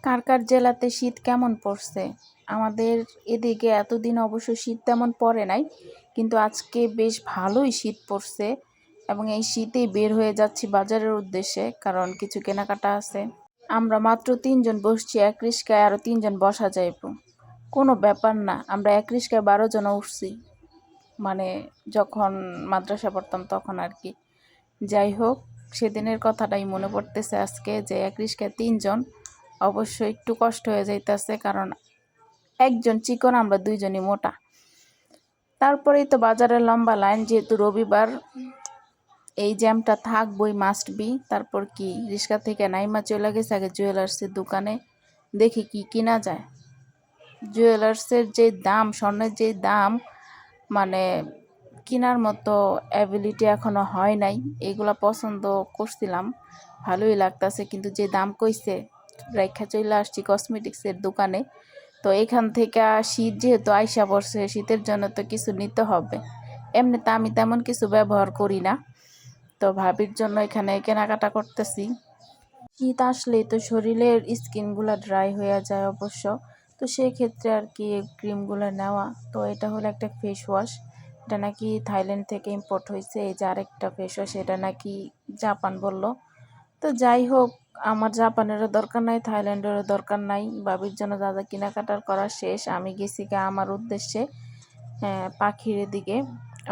কার কার জেলাতে শীত কেমন পড়ছে? আমাদের এদিকে এতদিন অবশ্য শীত তেমন পড়ে নাই, কিন্তু আজকে বেশ ভালোই শীত পড়ছে এবং এই শীতেই বের হয়ে যাচ্ছি বাজারের উদ্দেশ্যে, কারণ কিছু কেনাকাটা আছে। আমরা মাত্র ৩ জন বসছি, এক রিস্কায় আরও ৩ জন বসা যাইব। কোনো ব্যাপার না, আমরা এক রিস্কায় ১২ জন উঠছি, মানে যখন মাদ্রাসা পড়তাম তখন আর কি। যাই হোক, সেদিনের কথাটাই মনে পড়তেছে আজকে, যে এক রিস্কায় ৩ জন। অবশ্য একটু কষ্ট হয়ে যাইতেছে, কারণ একজন চিকন, আমরা ২ জনই মোটা। তারপরেই তো বাজারের লম্বা লাইন, যেহেতু রবিবার এই জ্যামটা থাকবই, মাস্ট বি। তারপর কি, রিক্সা থেকে নাইমা চলে গেছে আগে জুয়েলার্সের দোকানে, দেখি কি কিনা যায়। জুয়েলার্সের যে দাম, স্বর্ণের যে দাম, মানে কেনার মতো অ্যাবিলিটি এখনো হয় নাই। এগুলা পছন্দ করছিলাম, ভালোই লাগতেছে, কিন্তু যে দাম কইছে, রাইখা চলে আসছি কসমেটিক্সের দোকানে। তো এখান থেকে শীত যেহেতু আইসা পড়ছে, শীতের জন্য তো কিছু নিতে হবে। এমনিতে আমি তেমন কিছু ব্যবহার করি না, তো ভাবির জন্য এখানে কেনাকাটা করতেছি। শীত আসলেই তো শরীরের স্কিনগুলো ড্রাই হয়ে যায় অবশ্য, তো সেক্ষেত্রে আর কি ক্রিমগুলো নেওয়া। তো এটা হলো একটা ফেস ওয়াশ, এটা নাকি থাইল্যান্ড থেকে ইম্পোর্ট হয়েছে। এই যে আরেকটা ফেস ওয়াশ, এটা নাকি জাপান বলল। তো যাই হোক, আমার জাপানেরও দরকার নাই, থাইল্যান্ডেরও দরকার নাই। ভাবির জন্য যা যা কেনাকাটার করা শেষ, আমি গেছি গা আমার উদ্দেশ্যে পাখির দিকে।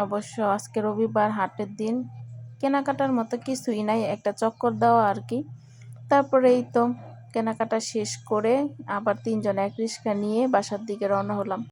অবশ্য আজকে রবিবার, হাটের দিন, কেনাকাটার মতো কিছুই নাই, একটা চক্কর দেওয়া আর কি। তারপরে এই তো কেনাকাটা শেষ করে আবার ৩ জন এক রিক্সা নিয়ে বাসার দিকে রওনা হলাম।